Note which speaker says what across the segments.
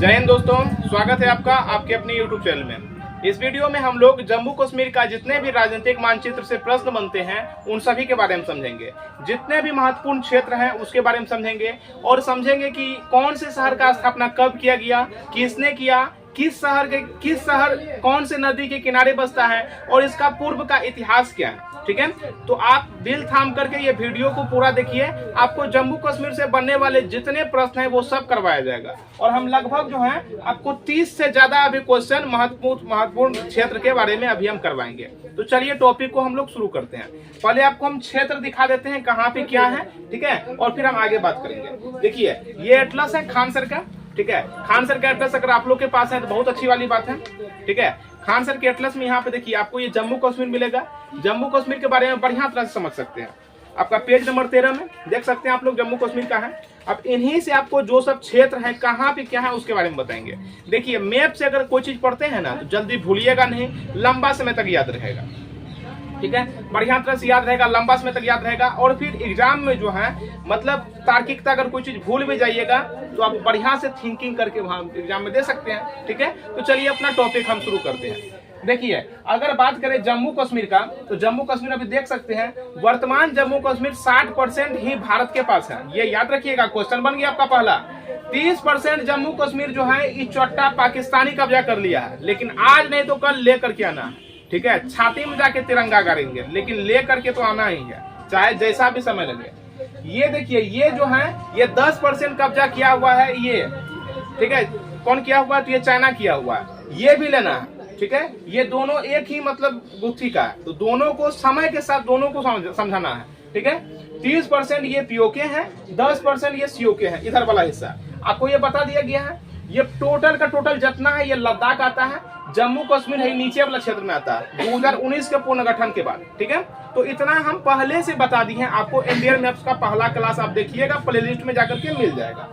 Speaker 1: जय हिंद दोस्तों, स्वागत है आपका आपके अपने YouTube चैनल में। इस वीडियो में हम लोग जम्मू कश्मीर का जितने भी राजनीतिक मानचित्र से प्रश्न बनते हैं उन सभी के बारे में समझेंगे। जितने भी महत्वपूर्ण क्षेत्र हैं उसके बारे में समझेंगे और समझेंगे कि कौन से शहर का स्थापना कब किया गया, किसने किया, किस शहर कौन से नदी के किनारे बसता है और इसका पूर्व का इतिहास क्या है। ठीक है, तो आप दिल थाम करके ये वीडियो को पूरा देखिए। आपको जम्मू कश्मीर से बनने वाले जितने प्रश्न हैं वो सब करवाया जाएगा और हम लगभग जो है आपको 30 से ज्यादा अभी क्वेश्चन महत्वपूर्ण क्षेत्र के बारे में अभी हम करवाएंगे। तो चलिए टॉपिक को हम लोग शुरू करते हैं। पहले आपको हम क्षेत्र दिखा देते हैं कहाँ पे क्या है, ठीक है, और फिर हम आगे बात करेंगे। देखिए ये एटलस है खान सर का, ठीक है, खान सर का एटलस अगर आप लोग के पास है तो बहुत अच्छी वाली बात है। ठीक है, खान सर के एटलस में यहाँ पे देखिए आपको ये जम्मू कश्मीर मिलेगा। जम्मू कश्मीर के बारे में बढ़िया तरह से समझ सकते हैं। आपका पेज नंबर 13 में देख सकते हैं आप लोग जम्मू कश्मीर का है। अब इन्हीं से आपको जो सब क्षेत्र है कहाँ पे क्या है उसके बारे में बताएंगे। देखिए मैप से अगर कोई चीज पढ़ते हैं ना तो जल्दी भूलिएगा नहीं, लंबा समय तक याद रहेगा। ठीक है, बढ़िया तरह से याद रहेगा, लंबा समय तक याद रहेगा। और फिर एग्जाम में जो है मतलब तार्किकता अगर कोई चीज भूल भी जाइएगा तो आप बढ़िया से थिंकिंग करके वहां एग्जाम में दे सकते हैं। ठीक है, तो चलिए अपना टॉपिक हम शुरू करते हैं। देखिए अगर बात करें जम्मू कश्मीर का तो जम्मू कश्मीर अभी देख सकते हैं वर्तमान जम्मू कश्मीर 60% ही भारत के पास है। ये याद रखिएगा, क्वेश्चन बन गया आपका पहला। 30% जम्मू कश्मीर जो है इस चोट्टा पाकिस्तानी कब्जा कर लिया है, लेकिन आज नहीं तो कल लेकर के आना है। ठीक है, छाती में जाके तिरंगा गाड़ेंगे, लेकिन ले करके तो आना ही है, चाहे जैसा भी समय लगे। ये देखिए ये जो है ये 10% कब्जा किया हुआ है ये। ठीक है, कौन किया हुआ है तो ये चाइना किया हुआ है, ये भी लेना है। ठीक है, ये दोनों एक ही मतलब गुत्थी का है, तो दोनों को समय के साथ दोनों को समझाना है। ठीक है, 30% ये पीओके है, 10% ये सीओके है, इधर वाला हिस्सा आपको ये बता दिया गया है। ये टोटल का टोटल जितना है ये लद्दाख आता है, जम्मू कश्मीर है नीचे वाला क्षेत्र में आता है 2019 के पुनर्गठन के बाद। ठीक है, तो इतना हम पहले से बता दिए हैं आपको। इंडियन मैप्स का पहला क्लास आप देखिएगा, प्लेलिस्ट में जाकर के मिल जाएगा।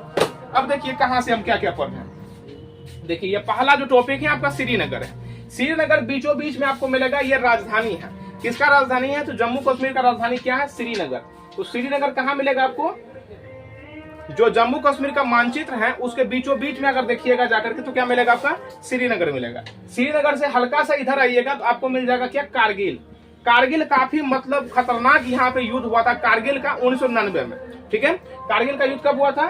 Speaker 1: अब देखिए कहां से हम क्या क्या पढ़ रहे हैं। देखिए ये पहला जो टॉपिक है आपका श्रीनगर है। श्रीनगर बीचों बीच में आपको मिलेगा, ये राजधानी है। किसका राजधानी है तो जम्मू कश्मीर का राजधानी क्या है, श्रीनगर। तो श्रीनगर कहाँ मिलेगा आपको, जो जम्मू कश्मीर का मानचित्र है उसके बीचों बीच में अगर देखिएगा जाकर के तो क्या मिलेगा आपका, श्रीनगर मिलेगा। श्रीनगर से हल्का सा इधर आइएगा तो आपको मिल जाएगा क्या, कारगिल। कारगिल काफी मतलब खतरनाक यहाँ पे युद्ध हुआ था कारगिल का 1999 में। ठीक है, कारगिल का युद्ध कब हुआ था,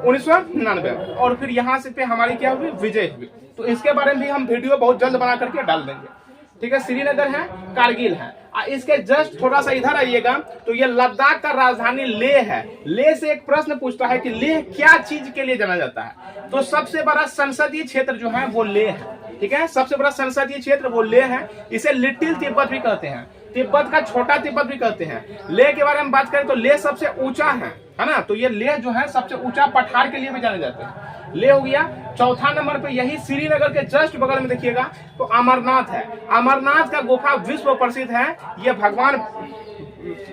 Speaker 1: 1999 में। और फिर यहाँ से पे हमारी क्या हुई, विजय हुई। तो इसके बारे में भी हम वीडियो बहुत जल्द बना करके डाल देंगे। ठीक है, श्रीनगर है, कारगिल है। इसके जस्ट थोड़ा सा इधर आइएगा तो ये लद्दाख का राजधानी लेह है। लेह से एक प्रश्न पूछता है कि लेह क्या चीज के लिए जाना जाता है, तो सबसे बड़ा संसदीय क्षेत्र जो है वो लेह है। ठीक है, सबसे बड़ा संसदीय क्षेत्र वो लेह है। इसे लिटिल तिब्बत भी कहते हैं, तिब्बत का छोटा तिब्बत भी कहते हैं। लेह के बारे में बात करें तो लेह सबसे ऊंचा है ना, तो ये लेह जो है सबसे ऊंचा पठार के लिए भी जाने जाते हैं। लेह हो गया। चौथा नंबर पे यही श्रीनगर के जस्ट बगल में देखिएगा तो अमरनाथ है। अमरनाथ का गुफा विश्व प्रसिद्ध है, ये भगवान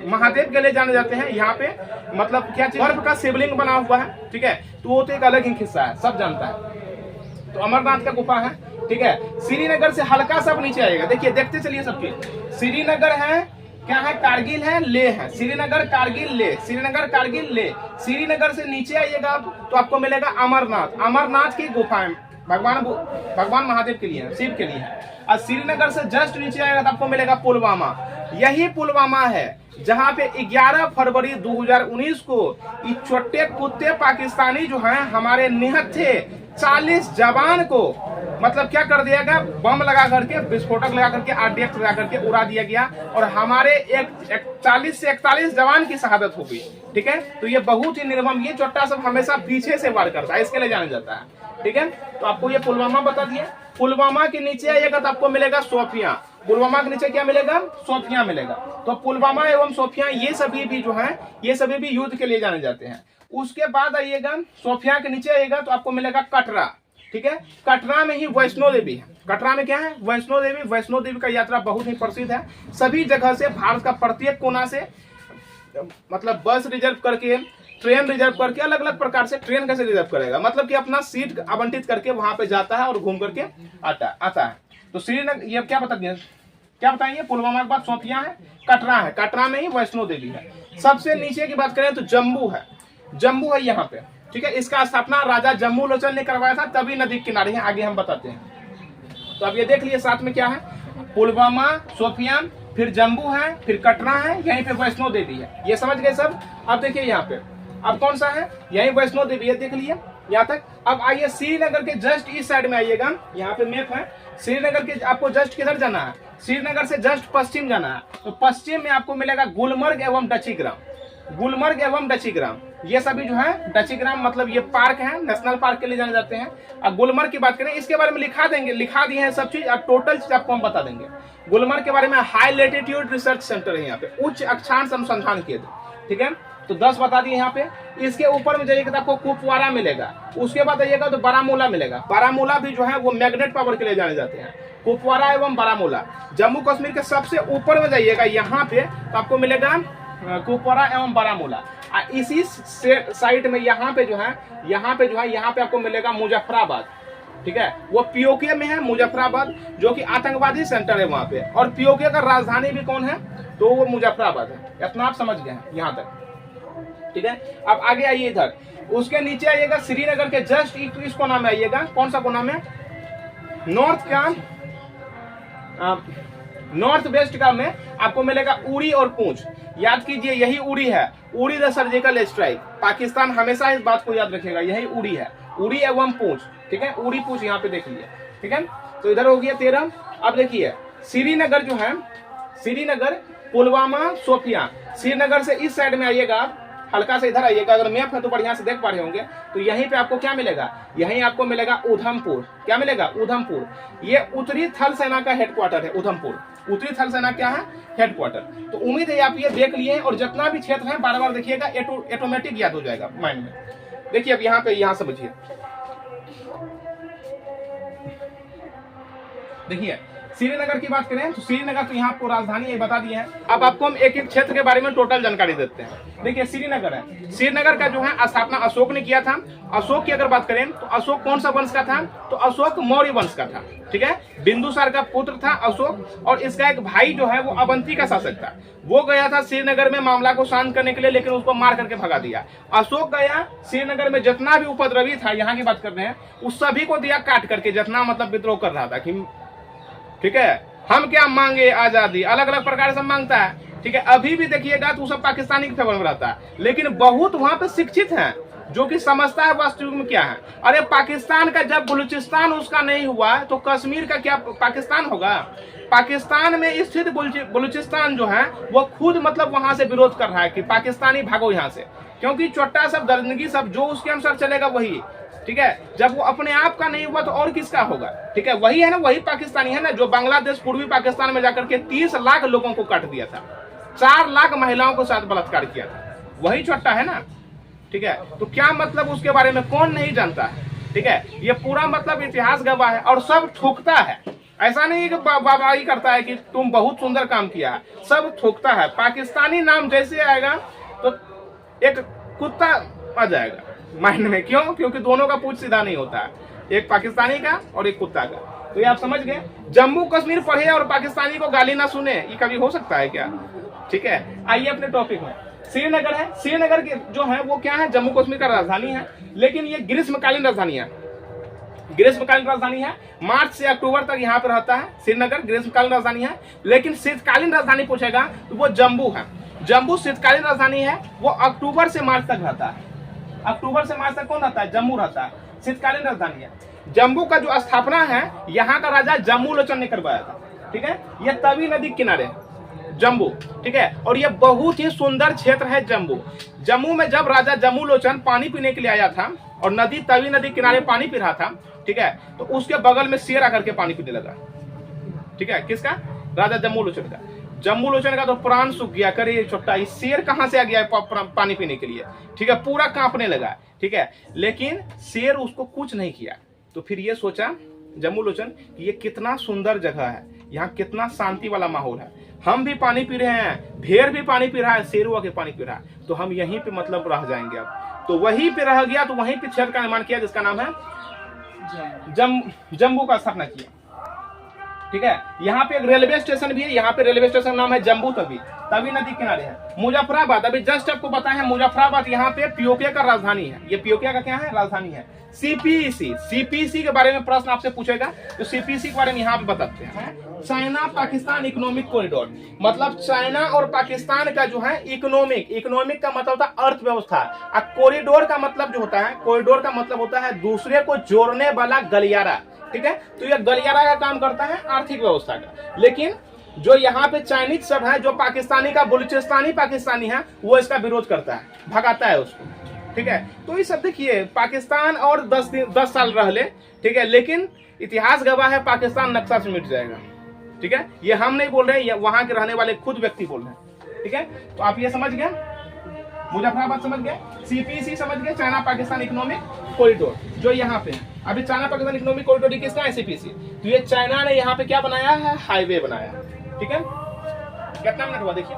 Speaker 1: महादेव के लिए जाने जाते हैं। यहाँ पे मतलब क्या चीज, बर्फ का शिवलिंग बना हुआ है। ठीक है, तो वो तो एक अलग ही किस्सा है, सब जानता है। तो अमरनाथ का गुफा है। ठीक है, श्रीनगर से हल्का सा नीचे आएगा, देखिए देखते चलिए सबके। श्रीनगर है, क्या है, कारगिल है, लेह है। श्रीनगर कारगिल लेह, श्रीनगर कारगिल लेह। श्रीनगर से नीचे आइएगा तो आपको मिलेगा अमरनाथ। अमरनाथ की गुफाएं भगवान महादेव के लिए है, शिव के लिए है। और श्रीनगर से जस्ट नीचे आएगा तो आपको मिलेगा पुलवामा। यही पुलवामा है जहां पे 11 फरवरी 2019 को ये छोटे कुत्ते पाकिस्तानी जो हैं हमारे निहत थे 40 जवान को मतलब क्या कर दिया गया, बम लगा करके, विस्फोटक लगा करके, आरडीएक्स लगा करके उड़ा दिया गया और हमारे 40 से 41 जवान की शहादत हो गई। ठीक है, तो ये बहुत ही निर्मम, ये चोट्टा सब हमेशा पीछे से वार करता है, इसके लिए जाना जाता है। ठीक है, तो आपको ये पुलवामा बता दिया। पुलवामा के नीचे आइएगा तो आपको मिलेगा सोफिया। पुलवामा के नीचे क्या मिलेगा, सोफिया मिलेगा। तो पुलवामा एवं सोफिया ये सभी भी जो है ये सभी भी युद्ध के लिए जाने जाते हैं। उसके बाद आइएगा सोफिया के नीचे आइएगा तो आपको मिलेगा कटरा। ठीक है, कटरा में ही वैष्णो देवी है। कटरा में क्या है, वैष्णो देवी। वैष्णो देवी का यात्रा बहुत ही प्रसिद्ध है। सभी जगह से भारत का प्रत्येक कोना से मतलब बस रिजर्व करके, ट्रेन रिजर्व करके, अलग अलग प्रकार से। ट्रेन कैसे रिजर्व करेगा, मतलब कि अपना सीट आवंटित करके वहां पे जाता है और घूम करके आता है। तो श्रीनगर ये क्या बता दिया, क्या बताएंगे, पुलवामा के बाद सोफिया है, कटरा है। कटरा में ही वैष्णो देवी है। सबसे नीचे की बात करें तो जम्मू है। जम्मू है यहाँ पे, ठीक है, इसका स्थापना राजा जम्बू लोचन ने करवाया था, तवी नदी के किनारे है, आगे हम बताते हैं। तो अब ये देख लिए साथ में क्या है, पुलवामा, शोपियान, फिर जम्मू है, फिर कटरा है, यहीं पे वैष्णो देवी है। ये समझ गए सब। अब देखिए यहाँ पे अब कौन सा है, यही वैष्णो देवी है, देख लिए यहाँ तक। अब आइए श्रीनगर के जस्ट इस साइड में आइएगा, यहाँ पे मैप है। श्रीनगर के आपको जस्ट किधर जाना है, श्रीनगर से जस्ट पश्चिम जाना है। तो पश्चिम में आपको मिलेगा गुलमर्ग एवं डचीग्राम। गुलमर्ग एवं डचीग्राम ये सभी जो है, डचीग्राम मतलब ये पार्क है, नेशनल पार्क के लिए जाने जाते हैं। अब गुलमर्ग की बात करें, इसके बारे में लिखा दिए हैं सब चीज, और टोटल चीज आपको हम बता देंगे। गुलमर्ग के बारे में हाई लेटीट्यूड रिसर्च सेंटर है यहाँ पे, उच्च अक्षांश अनुसंधान केंद्र, ठीक है। तो 10 बता दिए यहाँ पे। इसके ऊपर में जाइएगा तो आपको कुपवारा मिलेगा, उसके बाद आइएगा तो बारामूला मिलेगा। बारामूला भी जो है वो मैग्नेट पावर के लिए जाने जाते हैं, कुपवारा एवं बारामूला। जम्मू कश्मीर के सबसे ऊपर में जाइएगा यहाँ पे तो आपको मिलेगा कुपवारा एवं बारामूला। इसी साइड में यहाँ पे जो है यहाँ पे आपको मिलेगा मुजफ्फराबाद, ठीक है। वो पीओके में है मुजफ्फराबाद, जो कि आतंकवादी सेंटर है वहां पे, और पीओके का राजधानी भी कौन है, तो वो मुजफ्फराबाद है। इतना आप समझ गए हैं यहाँ तक, ठीक है। अब आगे आइए इधर, उसके नीचे आइएगा श्रीनगर के जस्ट इस कोना में आइएगा। कौन सा कोना में, नॉर्थ वेस्ट का में आपको मिलेगा उड़ी और पूंछ। याद कीजिए यही उड़ी है, उड़ी द सर्जिकल स्ट्राइक। पाकिस्तान हमेशा इस बात को याद रखेगा, यही उड़ी है, उड़ी एवं पूंछ, ठीक है। उड़ी पूंछ यहाँ पे देख लिया, ठीक है। तो इधर हो गया 13। अब देखिए श्रीनगर जो है, श्रीनगर, पुलवामा, शोपियान। श्रीनगर से इस साइड में आइएगा, हल्का से इधर आइएगा, अगर मैप है तो बढ़िया से देख पा रहे होंगे। तो यहीं पे आपको क्या मिलेगा, यहीं आपको मिलेगा उधमपुर। क्या मिलेगा, उधमपुर। ये उत्तरी थल सेना का हेडक्वार्टर है, उधमपुर। उत्तरी थल सेना क्या है, हेडक्वार्टर। तो उम्मीद है आप ये देख लिए हैं, और जितना भी क्षेत्र है बार बार देखिएगा, ऑटोमेटिक याद हो जाएगा माइंड में। देखिए अब यहाँ पे, यहाँ समझिए, देखिए श्रीनगर की बात करें तो श्रीनगर तो यहाँ आपको राजधानी बता दी है। अब आपको हम एक एक क्षेत्र के बारे में टोटल जानकारी देते हैं। देखिए श्रीनगर है, श्रीनगर का जो है स्थापना अशोक ने किया था। अशोक की अगर बात करें तो अशोक कौन सा वंश का था, तो अशोक मौर्य वंश का था, ठीक है। बिंदुसार का पुत्र था अशोक, और इसका एक भाई जो है वो अवंती का शासक था। वो गया था श्रीनगर में मामला को शांत करने के लिए, लेकिन उसको मार करके भगा दिया। अशोक गया श्रीनगर में, जितना भी उपद्रवी था, यहाँ की बात कर रहे हैं, उस सभी को दिया काट करके, जितना मतलब विद्रोह कर रहा था कि ठीक है, हम क्या मांगे, आजादी, अलग अलग प्रकार से मांगता है, ठीक है। अभी भी देखिएगा तो सब पाकिस्तानी के फेवर में रहता है, लेकिन बहुत वहां पे शिक्षित हैं जो कि समझता है वास्तविक में क्या है। अरे पाकिस्तान का जब बलूचिस्तान उसका नहीं हुआ तो कश्मीर का क्या पाकिस्तान होगा। पाकिस्तान में स्थित बलूचिस्तान जो है वो खुद मतलब वहां से विरोध कर रहा है कि पाकिस्तानी भागो यहाँ से, क्योंकि चोट्टा सब दरंदगी सब जो उसके अनुसार चलेगा वही, ठीक है। जब वो अपने आप का नहीं हुआ तो और किसका होगा, ठीक है। वही है ना, वही पाकिस्तानी है ना जो बांग्लादेश पूर्वी पाकिस्तान में जाकर के 30 लाख लोगों को काट दिया था, 4 लाख महिलाओं के साथ बलात्कार किया था, वही चोट्टा है ना, ठीक है। तो क्या मतलब उसके बारे में कौन नहीं जानता है, ठीक है। ये पूरा मतलब इतिहास गवाह है, और सब ठोकता है। ऐसा नहीं कि बाबाई करता है कि तुम बहुत सुंदर काम किया है, सब ठोकता है। पाकिस्तानी नाम जैसे आएगा तो एक कुत्ता आ जाएगा माइंड में, क्यों, क्योंकि दोनों का पूछ सीधा नहीं होता है, एक पाकिस्तानी का और एक कुत्ता का। तो ये आप समझ गए। जम्मू कश्मीर पढ़े और पाकिस्तानी को गाली ना सुने, ये कभी हो सकता है क्या, ठीक है। आइए अपने टॉपिक में। श्रीनगर है, श्रीनगर के जो है वो क्या है, जम्मू कश्मीर का राजधानी है, लेकिन ये ग्रीष्मकालीन राजधानी है, ग्रीष्मकालीन राजधानी है। मार्च से अक्टूबर तक यहाँ पे रहता है श्रीनगर, ग्रीष्मकालीन राजधानी है। लेकिन शीतकालीन राजधानी पूछेगा तो वो जम्मू है। जम्मू शीतकालीन राजधानी है, वो अक्टूबर से मार्च तक रहता है। अक्टूबर से मार्च तक कौन रहता है, जम्मू रहता है, शीतकालीन राजधानी है। जम्मू का जो स्थापना है यहाँ का राजा जम्मू लोचन ने करवाया था, ठीक है। ये तवी नदी किनारे जम्मू, ठीक है। और ये बहुत ही सुंदर क्षेत्र है जम्मू। जम्मू में जब राजा जम्मू लोचन पानी पीने के लिए आया था और नदी तवी नदी किनारे पानी पी रहा था, ठीक है, तो उसके बगल में शेर आकर के पानी पीने लगा, ठीक है। किसका, राजा जम्मू लोचन का। जम्मू लोचन का तो प्राण सूख गया, करे छोटा ये शेर कहां से आ गया पानी पीने के लिए, ठीक है। पूरा कांपने लगा, ठीक है। लेकिन शेर उसको कुछ नहीं किया। तो फिर ये सोचा जम्मू लोचन कि ये कितना सुंदर जगह है, यहाँ कितना शांति वाला माहौल है, हम भी पानी पी रहे हैं, भेड़ भी पानी पी रहा है, शेर आके पानी पी रहा है, तो हम यहीं पे मतलब रह जाएंगे। अब तो वहीं पे रह गया, तो वहीं पे क्षेत्र का निर्माण किया जिसका नाम है जम्मू का स्थापना किया। ठीक है। यहाँ पे एक रेलवे स्टेशन भी है, यहाँ पे रेलवे स्टेशन नाम है जम्बू तवी, तवी नदी किनारे है। मुजफ्फराबाद, अभी जस्ट आपको बताया है मुजफ्फराबाद यहाँ पे पीओके का राजधानी है। ये पीओके का क्या है? राजधानी है। सीपीसी, सीपीसी के बारे में प्रश्न आपसे पूछेगा तो सीपीसी के बारे में यहाँ पे बताते हैं। चाइना पाकिस्तान इकोनॉमिक कॉरिडोर, मतलब चाइना और पाकिस्तान का जो है इकोनॉमिक का मतलब होता है अर्थव्यवस्था, और कॉरिडोर का मतलब जो होता है, कॉरिडोर का मतलब होता है दूसरे को जोड़ने वाला गलियारा, ठीक है। तो ये गलियारा का काम करता है आर्थिक व्यवस्था का। लेकिन जो यहाँ पे चाइनीज सब है, जो पाकिस्तानी का बलूचिस्तानी पाकिस्तानी है, वो इसका विरोध करता है, भगाता है उसको, ठीक है। तो ये सब देखिए, पाकिस्तान और 10 साल रह ले, ठीक है, लेकिन इतिहास गवाह है पाकिस्तान नक्शा से मिट जाएगा, ठीक है। ये हम नहीं बोल रहे, ये वहां के रहने वाले खुद व्यक्ति बोल रहे हैं, ठीक है। तो आप ये समझ गए, मुजफ्फराबाद समझ गए, सीपीसी समझ गए, चाइना पाकिस्तान इकोनॉमिक कॉरिडोर जो यहाँ पे है। अभी चाइना पाकिस्तान इकोनॉमिक कॉरिडोर किसका है? सीपीसी। तो ये चाइना ने यहाँ पे क्या बनाया है? हाईवे बनाया, ठीक है। कितना मिनट हुआ देखिए,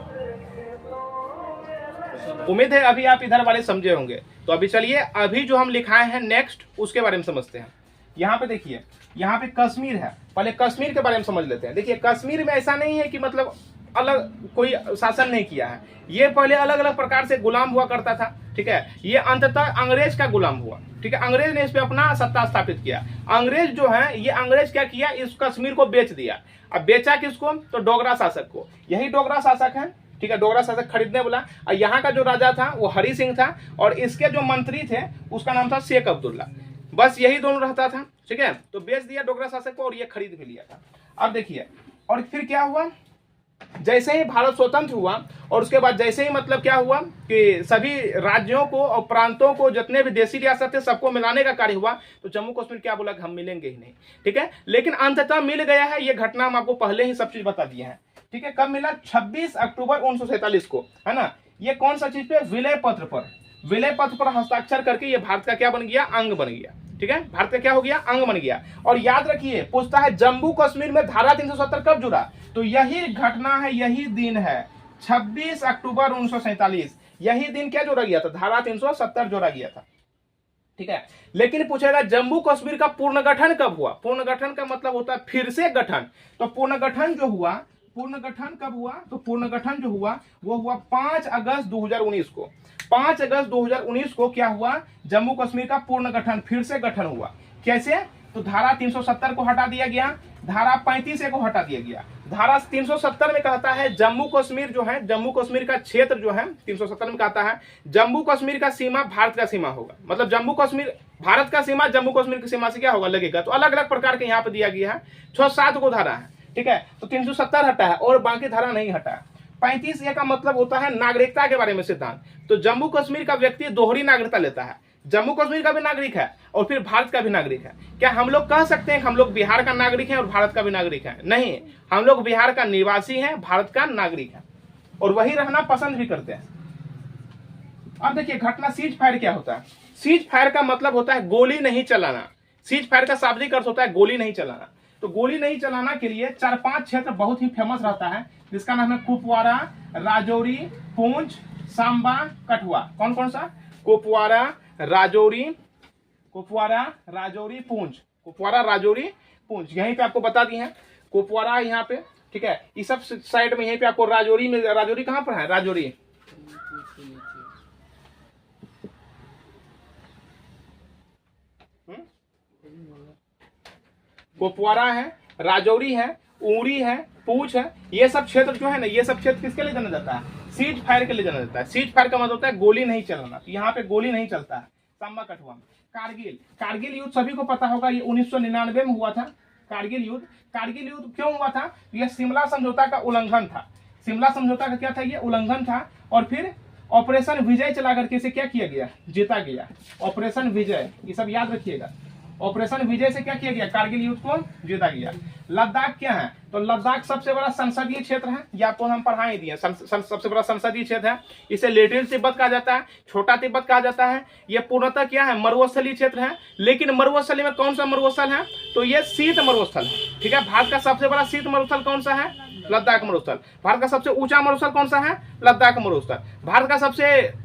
Speaker 1: उम्मीद है अभी आप इधर वाले समझे होंगे। तो अभी चलिए, अभी जो हम लिखाए हैं नेक्स्ट उसके बारे में समझते हैं। यहाँ पे देखिए, यहाँ पे कश्मीर है, पहले कश्मीर के बारे में समझ लेते हैं। देखिए कश्मीर में ऐसा नहीं है कि मतलब अलग कोई शासन नहीं किया है, ये पहले अलग अलग प्रकार से गुलाम हुआ करता था, ठीक है। ये अंततः अंग्रेज का गुलाम हुआ, ठीक है। अंग्रेज ने इस पे अपना सत्ता स्थापित किया। अंग्रेज जो है, ये अंग्रेज क्या किया, इस कश्मीर को बेच दिया। अब बेचा किसको? तो डोगरा शासक को। यही डोगरा शासक है, ठीक है, डोगरा शासक खरीदने बोला। और यहाँ का जो राजा था वो हरि सिंह था, और इसके जो मंत्री थे उसका नाम था शेख अब्दुल्ला। बस यही दोनों रहता था, ठीक है। तो बेच दिया डोगरा शासक को और ये खरीद भी लिया था। अब देखिए, और फिर क्या हुआ, जैसे ही भारत स्वतंत्र हुआ और उसके बाद जैसे ही मतलब क्या हुआ कि सभी राज्यों को और प्रांतों को, जितने भी देशी रियासत थे, सबको मिलाने का कार्य हुआ, तो जम्मू कश्मीर क्या बोला कि हम मिलेंगे ही नहीं, ठीक है। लेकिन अंततः मिल गया है, ये घटना हम आपको पहले ही सब चीज बता दिए हैं, ठीक है। कब मिला? 26 अक्टूबर 1947 को, है ना। ये कौन सा चीज पे? विलय पत्र पर हस्ताक्षर करके ये भारत का क्या बन गया? अंग बन गया, ठीक है। भारत का क्या हो गया? अंग बन गया। और याद रखिए, पूछता है जम्मू कश्मीर में धारा 370 कब जुड़ा? तो यही घटना है, यही दिन है 26 अक्टूबर 1947। यही दिन क्या जोड़ा गया था? धारा 370 जोड़ा गया था, ठीक है। लेकिन पूछेगा जम्मू कश्मीर का पुनर्गठन कब हुआ? पुनर्गठन का मतलब होता है फिर से गठन। तो पुनर्गठन जो हुआ, पुनर्गठन कब हुआ? तो पुनर्गठन जो हुआ वो हुआ 5 अगस्त 2019 को। 5 अगस्त 2019 को क्या हुआ? जम्मू कश्मीर का पुनर्गठन, फिर से गठन हुआ। कैसे? तो धारा 370 को हटा दिया गया, धारा 35 को हटा दिया गया। धारा 370 में कहता है जम्मू कश्मीर जो है, जम्मू कश्मीर का क्षेत्र जो है 370 में कहता है जम्मू कश्मीर का सीमा भारत का सीमा होगा। मतलब जम्मू कश्मीर भारत का सीमा जम्मू कश्मीर की सीमा से क्या होगा? लगेगा। तो अलग अलग प्रकार के यहाँ पे दिया गया है, 6-7 को धारा है, ठीक है। तो 370 हटा है और बाकी धारा नहीं हटा है। 35 का मतलब होता है नागरिकता के बारे में सिद्धांत। तो जम्मू कश्मीर का व्यक्ति दोहरी नागरिकता लेता है, जम्मू कश्मीर का भी नागरिक है और फिर भारत का भी नागरिक है। क्या हम लोग कह सकते हैं हम लोग बिहार का नागरिक हैं और भारत का भी नागरिक है? नहीं, हम लोग बिहार का निवासी हैं, भारत का नागरिक है और वही रहना पसंद भी करते हैं। अब देखिए घटना सीज फायर क्या होता है? सीज फायर का मतलब होता है गोली नहीं चलाना। सीज फायर का शाब्दिक अर्थ होता है गोली नहीं चलाना। तो गोली नहीं चलाना के लिए 4-5 क्षेत्र बहुत ही फेमस रहता है, जिसका नाम है कुपवारा, राजौरी, पुंछ, सांबा, कठुआ। कौन कौन सा? कुपवारा, राजौरी, पुंछ, कुपवारा, राजौरी, पुंछ। यहीं पे आपको बता दी है कुपवारा यहाँ पे, ठीक है। इस सब साइड में यहीं पे आपको राजौरी में, राजौरी कहाँ पर है? राजौरी कुपवारा है, राजौरी है, उरी है, पूंछ है। ये सब क्षेत्र जो है ना, ये सब क्षेत्र किसके लिए जाना जाता है? सीज फायर के लिए जाना जाता है। सीज फायर का मतलब होता है गोली नहीं चलाना। तो यहाँ पे गोली नहीं चलता है। सांबा, कठुआ। कारगिल युद्ध सभी को पता होगा, ये 1999 में हुआ था। कारगिल युद्ध क्यों हुआ था? यह शिमला समझौता का उल्लंघन था। शिमला समझौता का क्या था? ये उल्लंघन था। और फिर ऑपरेशन विजय चला करके इसे क्या किया गया? जीता गया। ऑपरेशन विजय, ये सब याद रखिएगा। ऑपरेशन विजय से क्या किया गया? कारगिल युद्ध को जीता गया। लद्दाख क्या है? तो लद्दाख सबसे बड़ा संसदीय क्षेत्र है, ये आपको हम पढ़ा ही दिए। सबसे बड़ा संसदीय क्षेत्र है। इसे लिटिल तिब्बत कहा जाता है, छोटा तिब्बत कहा जाता है। ये पूर्णतः क्या है? मरुस्थलीय क्षेत्र है। लेकिन मरुस्थली में कौन सा मरुस्थल है? तो ये शीत मरुस्थल है, ठीक है। भारत का सबसे बड़ा शीत मरुस्थल कौन सा है? लद्दाख मरुस्थल। भारत का सबसे ऊंचा मरुस्थल कौन सा है? लद्दाख मरुस्थल। भारत का सबसे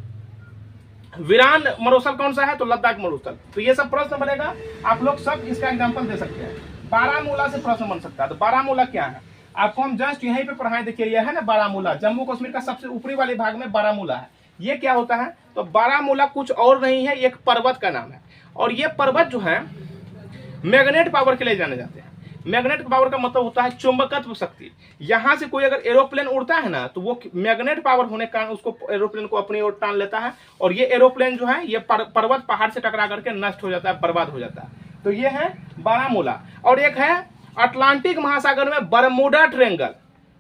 Speaker 1: वीरान मरुस्थल कौन सा है? तो लद्दाख मरुस्थल। तो ये सब प्रश्न बनेगा, आप लोग सब इसका एग्जांपल दे सकते हैं। बारामूला से प्रश्न बन सकता है। तो बारामूला क्या है आपको हम जस्ट यहीं पे पढ़ाएं। देखिए यह है ना बारामूला, जम्मू कश्मीर का सबसे ऊपरी वाले भाग में बारामूला है। ये क्या होता है, तो बारामूला कुछ और नहीं है, एक पर्वत का नाम है। और ये पर्वत जो है मैग्नेट पावर के लिए जाने जाते हैं। मैग्नेट पावर का मतलब होता है चुंबकत्व शक्ति। यहां से कोई अगर एरोप्लेन उड़ता है ना, तो वो मैग्नेट पावर होने के कारण उसको एरोप्लेन को अपनी ओर टान लेता है, और ये एरोप्लेन जो है ये पर्वत पहाड़ से टकरा करके नष्ट हो जाता है, बर्बाद हो जाता है। तो ये है बारामूला। और एक है अटलांटिक महासागर में बरमूडा ट्रेंगल,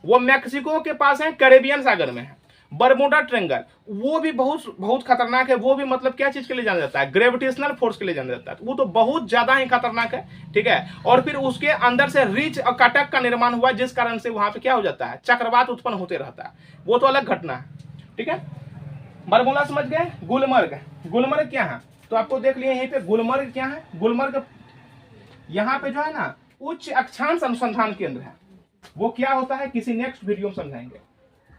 Speaker 1: वो मैक्सिको के पास है, कैरेबियन सागर में है बरमूडा ट्रेंगल। वो भी बहुत खतरनाक है। वो भी मतलब क्या चीज के लिए जाना जाता है, ग्रेविटेशनल फोर्स के लिए जाना जाता है। वो तो बहुत ज्यादा ही खतरनाक है, ठीक है। और फिर उसके अंदर से रिच कटक का निर्माण हुआ, जिस कारण से वहां पे क्या हो जाता है, चक्रवात उत्पन्न होते रहता है। वो तो अलग घटना है, ठीक है। बरमूला समझ गए। गुलमर्ग, गुलमर्ग क्या है तो आपको देख लिए यहीं पे। गुलमर्ग क्या है, गुलमर्ग यहाँ पे जो है ना उच्च अक्षांश अनुसंधान केंद्र है। वो क्या होता है किसी नेक्स्ट वीडियो में समझाएंगे।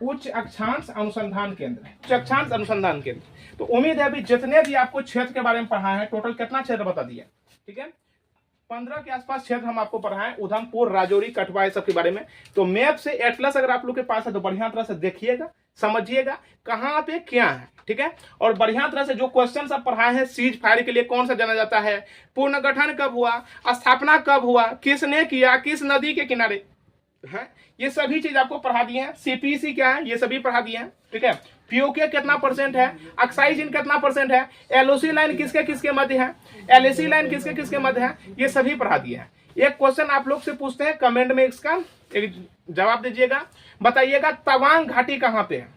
Speaker 1: उच्च अक्षांश अनुसंधान केंद्र, उच्च अक्षांश अनुसंधान केंद्र। तो उम्मीद है अभी जितने भी आपको क्षेत्र के बारे में पढ़ा है, टोटल कितना क्षेत्र बता दिया, ठीक है। 15 के आसपास क्षेत्र हम आपको पढ़ाएं, उधमपुर, राजौरी, कटवा, ये सब के बारे में। तो मैप से एटलस अगर आप लोग के पास है तो बढ़िया तरह से देखिएगा, समझिएगा कहाँ पे क्या है, ठीक है। और बढ़िया तरह से जो क्वेश्चन आप पढ़ाए हैं, सीज फायर के लिए कौन सा जाना जाता है, पुनर्गठन कब हुआ, स्थापना कब हुआ, किसने किया, किस नदी के किनारे है, ये सभी चीज आपको पढ़ा दिए हैं। सीपीसी क्या है ये सभी पढ़ा दिए हैं, ठीक है। पीओके कितना परसेंट है, ऑक्साइड कितना परसेंट है, एलओसी लाइन किसके किसके मध्य है, एलएसी लाइन किसके किसके मध्य है, ये सभी पढ़ा दिए हैं। एक क्वेश्चन आप लोग से पूछते हैं, कमेंट में इसका एक जवाब दीजिएगा, बताइएगा तवांग घाटी कहाँ पे है,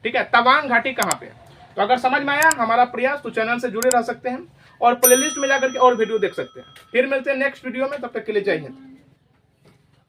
Speaker 1: ठीक है। तवांग घाटी कहाँ पे है। तो अगर समझ में आया हमारा प्रयास तो चैनल से जुड़े रह सकते हैं और प्लेलिस्ट में जाकर के और वीडियो देख सकते हैं। फिर मिलते हैं नेक्स्ट वीडियो में, तब तक के लिए जय हिंद।